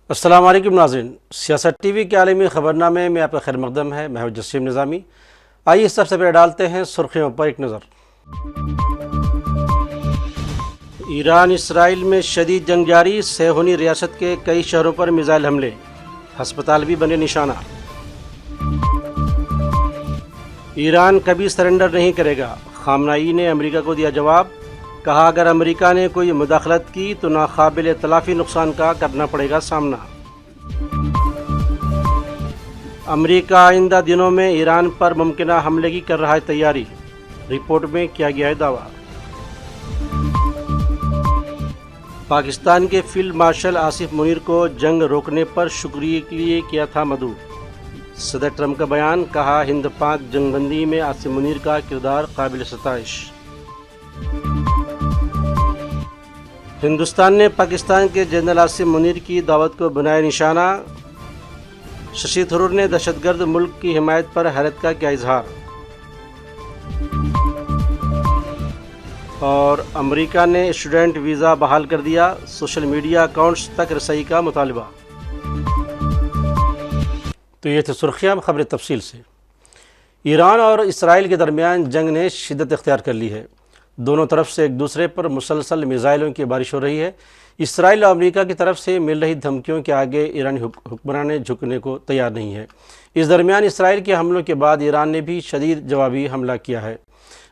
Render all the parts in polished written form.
السلام علیکم ناظرین، سیاست ٹی وی کے عالمی خبرنامے میں آپ کا خیر مقدم ہے۔ میں ہوں جسیم نظامی۔ آئیے سب سے پہلے ڈالتے ہیں سرخیوں پر ایک نظر۔ ایران اسرائیل میں شدید جنگ جاری، صہیونی ریاست کے کئی شہروں پر میزائل حملے، ہسپتال بھی بنے نشانہ۔ ایران کبھی سرنڈر نہیں کرے گا، خامنہ ای نے امریکہ کو دیا جواب۔ کہا اگر امریکہ نے کوئی مداخلت کی تو ناقابل تلافی نقصان کا کرنا پڑے گا سامنا۔ امریکہ آئندہ دنوں میں ایران پر ممکنہ حملے کی کر رہا ہے تیاری، رپورٹ میں کیا گیا ہے دعویٰ۔ پاکستان کے فیلڈ مارشل آصف منیر کو جنگ روکنے پر شکریہ کے لیے کیا تھا مدعو۔ صدر ٹرمپ کا بیان، کہا ہند پاک جنگ بندی میں آصف منیر کا کردار قابل ستائش۔ ہندوستان نے پاکستان کے جنرل آصف منیر کی دعوت کو بنایا نشانہ۔ ششی تھرور نے دہشت گرد ملک کی حمایت پر حیرت کا کیا اظہار۔ اور امریکہ نے اسٹوڈنٹ ویزا بحال کر دیا، سوشل میڈیا اکاؤنٹس تک رسائی کا مطالبہ۔ تو یہ تھے سرخیاں، خبریں تفصیل سے۔ ایران اور اسرائیل کے درمیان جنگ نے شدت اختیار کر لی ہے۔ دونوں طرف سے ایک دوسرے پر مسلسل میزائلوں کی بارش ہو رہی ہے۔ اسرائیل اور امریکہ کی طرف سے مل رہی دھمکیوں کے آگے ایرانی حکمران جھکنے کو تیار نہیں ہے۔ اس درمیان اسرائیل کے حملوں کے بعد ایران نے بھی شدید جوابی حملہ کیا ہے۔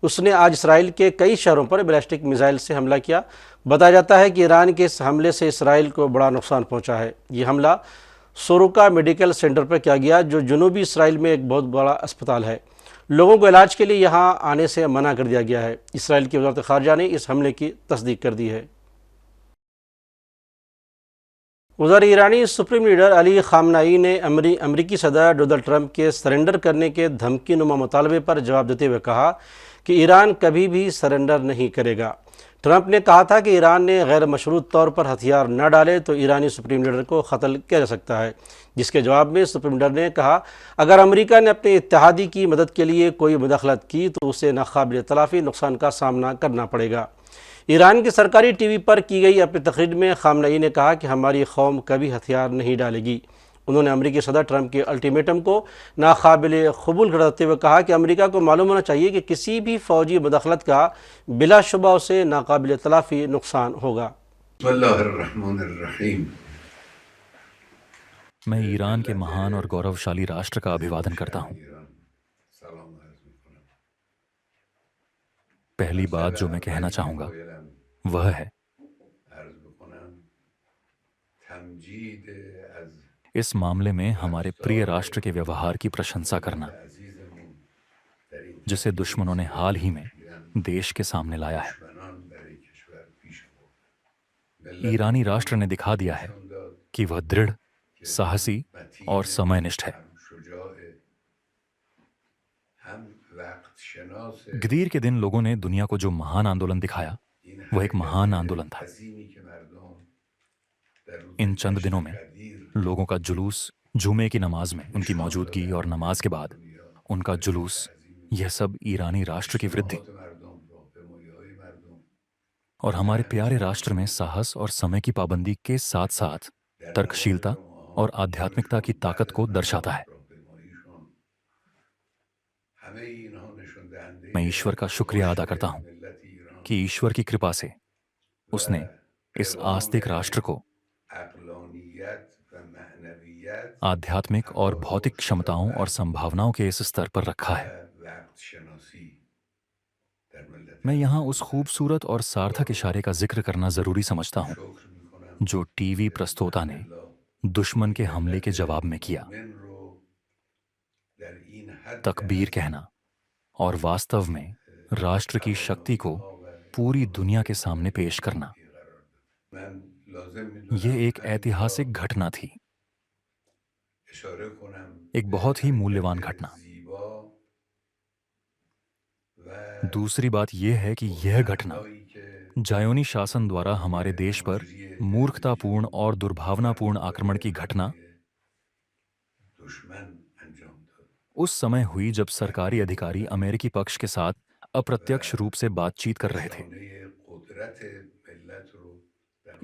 اس نے آج اسرائیل کے کئی شہروں پر بیلسٹک میزائل سے حملہ کیا۔ بتایا جاتا ہے کہ ایران کے اس حملے سے اسرائیل کو بڑا نقصان پہنچا ہے۔ یہ حملہ سوروکا میڈیکل سینٹر پر کیا گیا، جو جنوبی اسرائیل میں ایک بہت بڑا اسپتال ہے۔ لوگوں کو علاج کے لیے یہاں آنے سے منع کر دیا گیا ہے۔ اسرائیل کی وزارت خارجہ نے اس حملے کی تصدیق کر دی ہے۔ ادھر ایرانی سپریم لیڈر علی خامنہ ای نے امریکی صدر ڈونلڈ ٹرمپ کے سرنڈر کرنے کے دھمکی نما مطالبے پر جواب دیتے ہوئے کہا کہ ایران کبھی بھی سرنڈر نہیں کرے گا۔ ٹرمپ نے کہا تھا کہ ایران نے غیر مشروط طور پر ہتھیار نہ ڈالے تو ایرانی سپریم لیڈر کو قتل کیا جا سکتا ہے، جس کے جواب میں سپریم لیڈر نے کہا اگر امریکہ نے اپنے اتحادی کی مدد کے لیے کوئی مداخلت کی تو اسے ناقابل تلافی نقصان کا سامنا کرنا پڑے گا۔ ایران کی سرکاری ٹی وی پر کی گئی اپنی تقریر میں خامنہ ای نے کہا کہ ہماری قوم کبھی ہتھیار نہیں ڈالے گی۔ انہوں نے امریکی صدر ٹرمپ کے الٹیمیٹم کو ناقابل قبول قرار دیتے ہوئے کہا کہ امریکہ کو معلوم ہونا چاہیے کہ کسی بھی فوجی مداخلت کا بلا شبہ اسے ناقابل تلافی نقصان ہوگا۔ بسم اللہ الرحمن الرحیم۔ میں ایران کے مہان اور گوروشالی راشٹر کا ابھیوادن کرتا ہوں۔ پہلی بات جو میں کہنا چاہوں گا وہ ہے اس معاملے میں ہمارے پریہ راشٹر کے ویوہار کی پرشنسا کرنا، جسے دشمنوں نے حال ہی میں دیش کے سامنے لایا ہے۔ ایرانی راشٹر نے دکھا دیا ہے کہ وہ دڑھ، ساہسی اور سمے نشٹھ ہے۔ گدیر کے دن لوگوں نے دنیا کو جو مہان آندولن دکھایا وہ ایک مہان آندولن تھا۔ ان چند دنوں میں لوگوں کا جلوس، جمعے کی نماز میں ان کی موجودگی اور نماز کے بعد ان کا جلوس، یہ سب ایرانی راشٹر کی ودھی اور ہمارے پیارے راشٹر میں ساہس اور سمے کی پابندی کے ساتھ ساتھ ترکشیلتا اور آدھیاتمکتا کی طاقت کو درشاتا ہے۔ میں ایشور کا شکریہ ادا کرتا ہوں کہ ایشور کی کرپا سے اس نے اس آستک راشٹر کو آدھیاتمک اور بھوتک کشمتاؤں اور سمبھاوناؤں کے اس استر پر رکھا ہے۔ میں یہاں اس خوبصورت اور سارتھک اشارے کا ذکر کرنا ضروری سمجھتا ہوں جو ٹی وی پرستوتا نے دشمن کے حملے کے جواب میں کیا۔ تکبیر کہنا اور واستو میں راشٹر کی شکتی کو پوری دنیا کے سامنے پیش کرنا، یہ ایک ایتہاسک گھٹنا تھی، ایک بہت ہی مولیوان گھٹنا۔ دوسری بات یہ ہے کہ یہ گھٹنا جایونی شاسن دوارا ہمارے دیش پر مورکھتا پورن اور دربھاونا پورن آکرمن کی گھٹنا اس سمے ہوئی جب سرکاری ادھیکاری امریکی پکش کے ساتھ اپرتیکش روپ سے بات چیت کر رہے تھے۔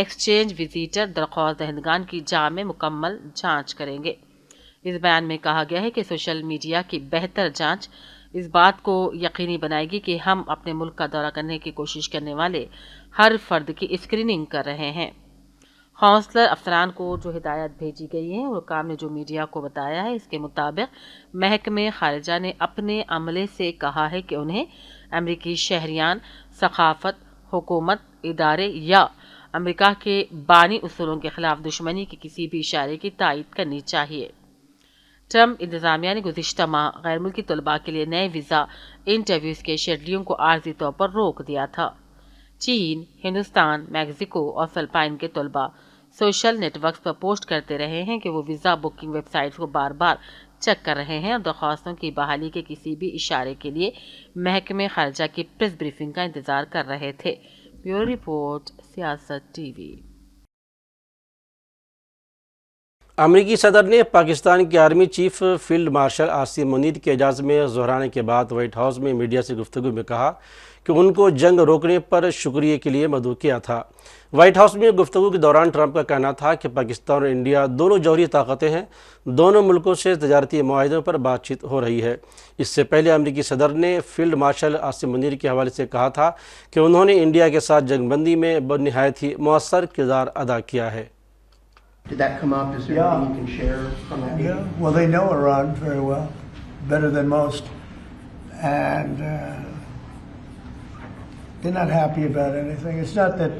ایکسچینج وزیٹر درخواست دہندگان کی جا میں مکمل جانچ کریں گے۔ اس بیان میں کہا گیا ہے کہ سوشل میڈیا کی بہتر جانچ اس بات کو یقینی بنائے گی کہ ہم اپنے ملک کا دورہ کرنے کی کوشش کرنے والے ہر فرد کی اسکریننگ کر رہے ہیں۔ کونسلر افسران کو جو ہدایت بھیجی گئی ہیں اور حکام نے جو میڈیا کو بتایا ہے، اس کے مطابق محکمہ خارجہ نے اپنے عملے سے کہا ہے کہ انہیں امریکی شہریان، ثقافت، حکومت، ادارے یا امریکہ کے بانی اصولوں کے خلاف دشمنی کے کسی بھی اشارے کی تائید کرنی چاہیے۔ ٹرمپ انتظامیہ نے گزشتہ ماہ غیر ملکی طلباء کے لیے نئے ویزا انٹرویوز کے شیڈولنگ کو عارضی طور پر روک دیا تھا۔ چین، ہندوستان، میکسیکو اور فلپائن کے طلباء سوشل نیٹ ورکس پر پوسٹ کرتے رہے ہیں کہ وہ ویزا بکنگ ویب سائٹس کو بار بار چیک کر رہے ہیں اور درخواستوں کی بحالی کے کسی بھی اشارے کے لیے محکمہ خارجہ کی پریس بریفنگ کا انتظار کر رہے تھے۔ بیورو رپورٹ، سیاست ٹی وی۔ امریکی صدر نے پاکستان کے army chief field marshal Asim Munir کے اعزاز میں ظہرانے کے بعد وائٹ ہاؤس میں میڈیا سے گفتگو میں کہا کہ ان کو جنگ روکنے پر شکریہ کے لیے مدعو کیا تھا۔ وائٹ ہاؤس میں گفتگو کے دوران ٹرمپ کا کہنا تھا کہ پاکستان اور انڈیا دونوں جوہری طاقتیں ہیں، دونوں ملکوں سے تجارتی معاہدوں پر بات چیت ہو رہی ہے۔ اس سے پہلے امریکی صدر نے فیلڈ مارشل عاصم منیر کے حوالے سے کہا تھا کہ انہوں نے انڈیا کے ساتھ جنگ بندی میں نہایت ہی مؤثر کردار ادا کیا ہے۔ Did that come up? Is there anything you can share from that meeting? Yeah, well, they know Iran very well, better than most, and they're not happy about anything. It's not that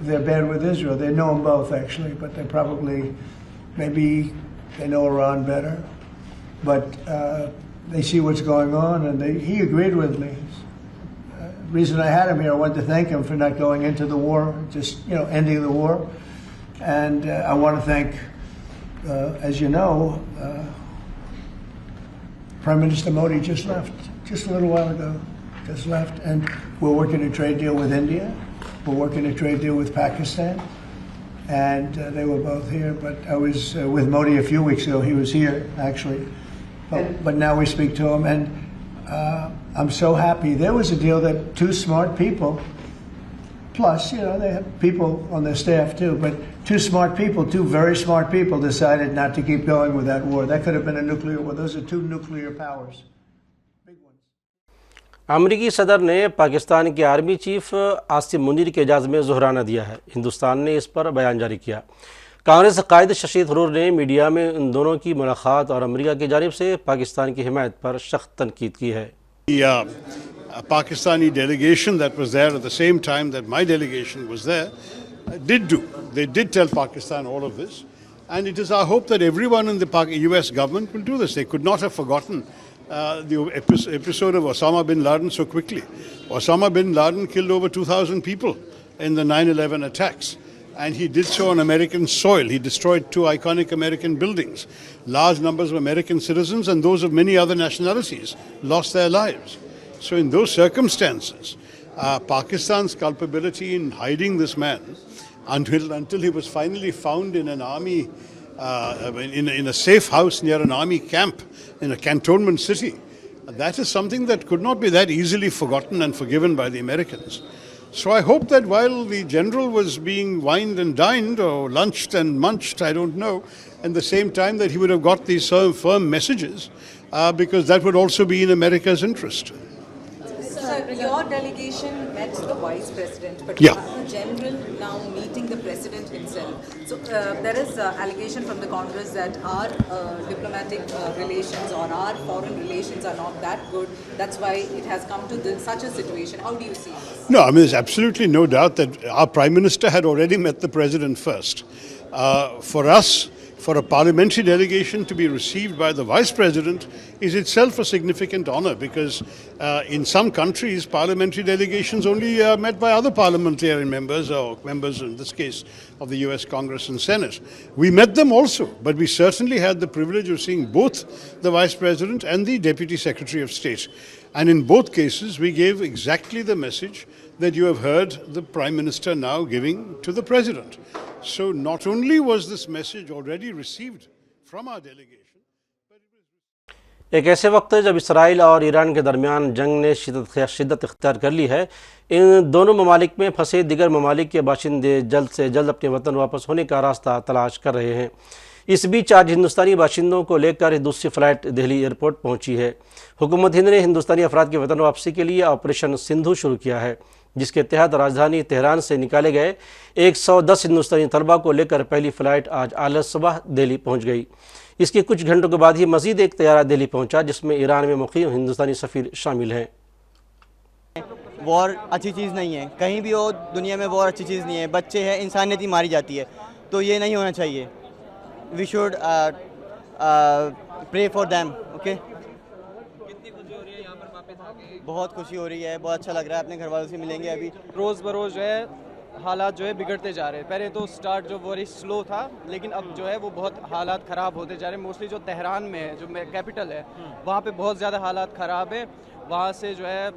they're bad with Israel. They know them both, actually, but they probably, maybe they know Iran better, but they see what's going on, and he agreed with me. Reason I had him here, I wanted to thank him for not going into the war, just, ending the war. And I want to thank, as you know, Prime Minister Modi just left, just a little while ago, just left. And we're working a trade deal with India. We're working a trade deal with Pakistan. And they were both here. But I was with Modi a few weeks ago. He was here, actually. But now we speak to him. And I'm so happy. There was a deal that two smart people, plus, they have people on their staff too, but two smart people, two very smart people decided not to keep going with that war. That could have been a nuclear war. Those are two nuclear powers. Big ones. امریکی صدر نے پاکستان کے army chief Asim Munir کے اعزاز میں ظہرانہ دیا ہے۔ ہندوستان نے اس پر بیان جاری کیا۔ کانگریس قائد ششی تھرور نے میڈیا میں ان دونوں کی ملاقات اور امریکہ کی جانب سے پاکستان کی حمایت پر سخت تنقید کی ہے۔ A Pakistani delegation that was there at the same time that my delegation was there they did tell Pakistan all of this, and it is our hope that everyone in the US government will do this. They could not have forgotten the episode of Osama bin Laden so quickly. Osama bin Laden killed over 2,000 people in the 9/11 attacks, and he did so on American soil. He destroyed two iconic American buildings. Large numbers of American citizens and those of many other nationalities lost their lives. So in those circumstances, Pakistan's culpability in hiding this man until he was finally found in an army, in a safe house near an army camp in a cantonment city, that is something that could not be that easily forgotten and forgiven by the Americans. So I hope that while the general was being wined and dined or lunched and munched, I don't know, at the same time that he would have got these firm messages, because that would also be in America's interest. Sir, your delegation met the Vice President, but Yeah. the General now meeting the President himself. So there is allegation from the Congress that our diplomatic relations or our foreign relations are not that good. That's why it has come to such a situation. How do you see this? No, I mean, there's absolutely no doubt that our Prime Minister had already met the President first. For us, for a parliamentary delegation to be received by the Vice President is itself a significant honor, because in some countries, parliamentary delegations only are met by other parliamentarian members, or members in this case of the US Congress and Senate. We met them also, but we certainly had the privilege of seeing both the Vice President and the Deputy Secretary of State. And in both cases, we gave exactly the message that you have heard the Prime Minister now giving to the President. So not only was this message already received from our delegation, but it was... ایک ایسے وقت ہے جب اسرائیل اور ایران کے درمیان جنگ نے شدت اختیار کر لی ہے. ان دونوں ممالک میں پھنسے دیگر ممالک کے باشندے جلد سے جلد اپنے وطن واپس ہونے کا راستہ تلاش کر رہے ہیں. اس بیچ آج ہندوستانی باشندوں کو لے کر دوسری فلائٹ دہلی ایئرپورٹ پہنچی ہے. حکومت ہند نے ہندوستانی افراد کے وطن واپسی کے لیے آپریشن سندھو شروع کیا ہے، جس کے تحت راجدھانی تہران سے نکالے گئے 110 ہندوستانی طلبہ کو لے کر پہلی فلائٹ آج اعلی صبح دہلی پہنچ گئی. اس کے کچھ گھنٹوں کے بعد ہی مزید ایک طیارہ دہلی پہنچا جس میں ایران میں مقیم ہندوستانی سفیر شامل ہیں. وار اچھی چیز نہیں ہے، کہیں بھی ہو دنیا میں وار اچھی چیز نہیں ہے. بچے ہیں، انسانیت ہی ماری جاتی ہے، تو یہ نہیں ہونا چاہیے. We should pray for them. Okay, بہت خوشی ہو رہی ہے، بہت اچھا لگ رہا ہے، اپنے گھر والوں سے ملیں گے. ابھی روز بروز جو ہے حالات جو ہے بگڑتے جا رہے ہیں. پہلے تو سٹارٹ جو ویری سلو تھا، لیکن اب جو ہے وہ بہت حالات خراب ہوتے جا رہے ہیں. موسٹلی جو تہران میں ہے، جو کیپٹل ہے، وہاں پہ بہت زیادہ حالات خراب ہیں. وہاں سے جو ہے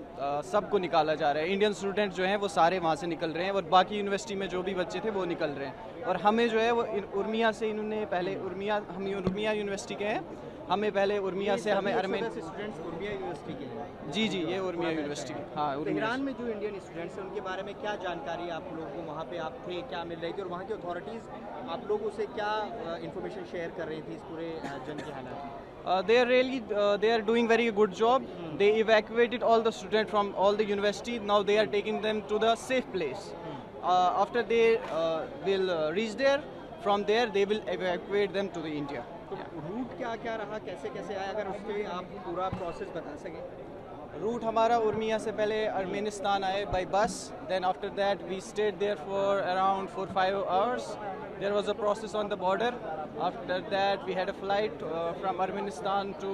سب کو نکالا جا رہا ہے. انڈین اسٹوڈنٹ جو ہیں وہ سارے وہاں سے نکل رہے ہیں، اور باقی یونیورسٹی میں جو بھی بچے تھے وہ نکل رہے ہیں. اور ہمیں جو ہے وہ ارمیا سے انہوں نے پہلے ہم ارمیا یونیورسٹی کے ہیں، ہمیں پہلے ارمیا سے ہمیں اسٹوڈنٹس ارمیا یونیورسٹی کے ہیں. جی یہ ارمیا یونیورسٹی. ہاں، ایران میں جو انڈین اسٹوڈنٹس ہیں ان کے بارے میں کیا جانکاری آپ لوگوں کو وہاں پہ آپ تھے، کیا مل رہی تھی، اور وہاں کی اتھارٹیز آپ لوگوں سے کیا انفارمیشن شیئر کر رہی تھی اس پورے جنگ کے حالات میں؟ They are doing very good job. They evacuated all the students from all the university. Now they are taking them to the safe place. After they will reach there, from there they will evacuate them to the India. Route کیا رہا، کیسے آیا، اگر اس کے آپ پورا process بتا سکیں. روٹ ہمارا ارمیا سے پہلے ارمینستان آئے بائی بس. Then after that we stayed there for around 4-5 hours. There was a process on the border. After that we had a flight from Armenistan to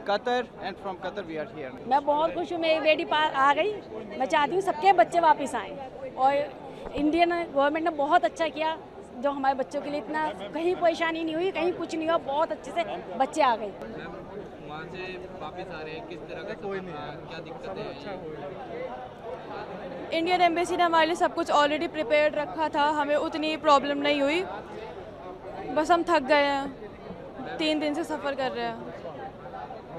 Qatar, and from Qatar we are here. میں بہت خوش ہوں، میری بیٹی آ گئی. میں چاہتی ہوں سب کے بچے واپس آئیں، اور انڈین گورنمنٹ نے بہت اچھا کیا جو ہمارے بچوں کے لیے اتنا کہیں پریشانی نہیں ہوئی، کہیں کچھ نہیں ہوا. بہت اچھے سے بچے آ گئے. وہاں سے واپس آ رہے ہیں، کس طرح کا کوئی نہیں، کیا دقتیں ہیں؟ انڈین ایمبیسی نے ہمارے لیے سب کچھ آلریڈی پریپیئرڈ رکھا تھا، ہمیں اتنی پرابلم نہیں ہوئی. بس ہم تھک گئے ہیں، 3 دن سے سفر کر رہے ہیں.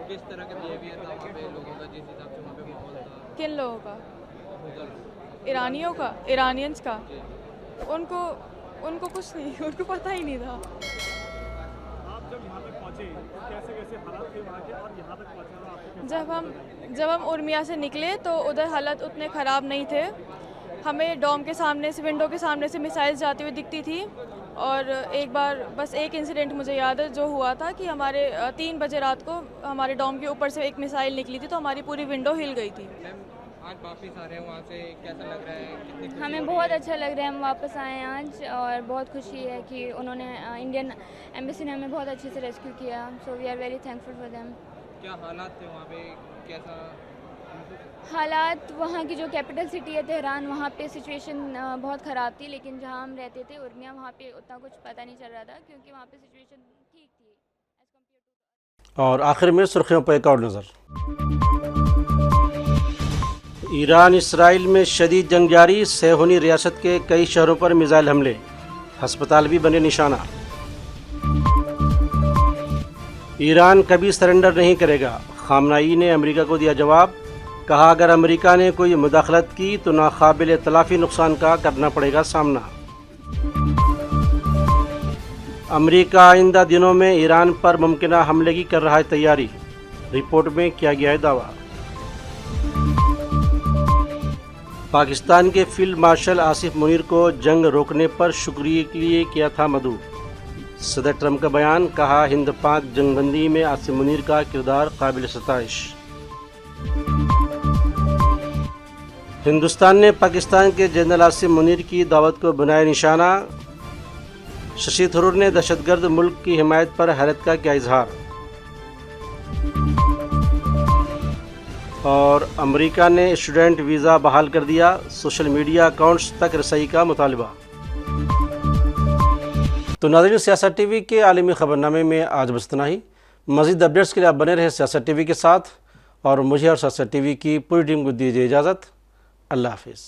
کس طرح کا بیہیویئر تھا وہاں پہ لوگوں کا، جس حساب سے وہاں پہ ماحول تھا؟ کن لوگوں کا؟ ایرانیوں کا، ایرانینس کا. ان کو کچھ نہیں، ان کو پتہ ہی نہیں تھا. جب ہم ارمیا سے نکلے تو ادھر حالت اتنے خراب نہیں تھے. ہمیں ڈوم کے سامنے سے، ونڈو کے سامنے سے میسائلز جاتی ہوئی دکھتی تھی. اور ایک بار بس ایک انسیڈنٹ مجھے یاد ہے جو ہوا تھا کہ ہمارے 3 بجے رات کو ہمارے ڈوم کے اوپر سے ایک میسائل نکلی تھی تو ہماری پوری ونڈو ہل گئی تھی. آج واپس آ رہے ہیں وہاں سے، کیسا لگ رہا ہے؟ ہمیں بہت اچھا لگ رہا ہے، ہم واپس آئے ہیں آج، اور بہت خوشی ہے کہ انہوں نے انڈین ایمبیسی نے ہمیں بہت اچھے سے ریسکیو کیا. So we are very thankful for them. کیا حالات تھے وہاں پہ، کیسا حالات؟ وہاں کی جو کیپٹل سٹی ہے تہران، وہاں پہ سچویشن بہت خراب تھی، لیکن جہاں ہم رہتے تھے ارمیا، وہاں پہ اتنا کچھ پتہ نہیں چل رہا تھا کیونکہ وہاں پہ سچویشن ٹھیک تھی. اور آخر میں سرخیوں پر ایک اور نظر. ایران اسرائیل میں شدید جنگ جاری، صہیونی ریاست کے کئی شہروں پر میزائل حملے، ہسپتال بھی بنے نشانہ. ایران کبھی سرنڈر نہیں کرے گا، خامنائی نے امریکہ کو دیا جواب. کہا اگر امریکہ نے کوئی مداخلت کی تو ناقابل تلافی نقصان کا کرنا پڑے گا سامنا. امریکہ آئندہ دنوں میں ایران پر ممکنہ حملے کی کر رہا ہے تیاری، رپورٹ میں کیا گیا ہے دعویٰ. پاکستان کے فیلڈ مارشل آصف منیر کو جنگ روکنے پر شکریہ کے لیے کیا تھا مدعو. صدر ٹرمپ کا بیان، کہا ہند پاک جنگ بندی میں آصف منیر کا کردار قابل ستائش. ہندوستان نے پاکستان کے جنرل آصف منیر کی دعوت کو بنایا نشانہ. ششی تھرور نے دہشت گرد ملک کی حمایت پر حیرت کا کیا اظہار. اور امریکہ نے اسٹوڈنٹ ویزا بحال کر دیا، سوشل میڈیا اکاؤنٹس تک رسائی کا مطالبہ. تو ناظرین، سیاست ٹی وی کے عالمی خبرنامے میں آج بس اتنا ہی. مزید اپڈیٹس کے لیے آپ بنے رہے سیاست ٹی وی کے ساتھ، اور مجھے اور سیاست ٹی وی کی پوری ٹیم کو دیجیے اجازت. اللہ حافظ.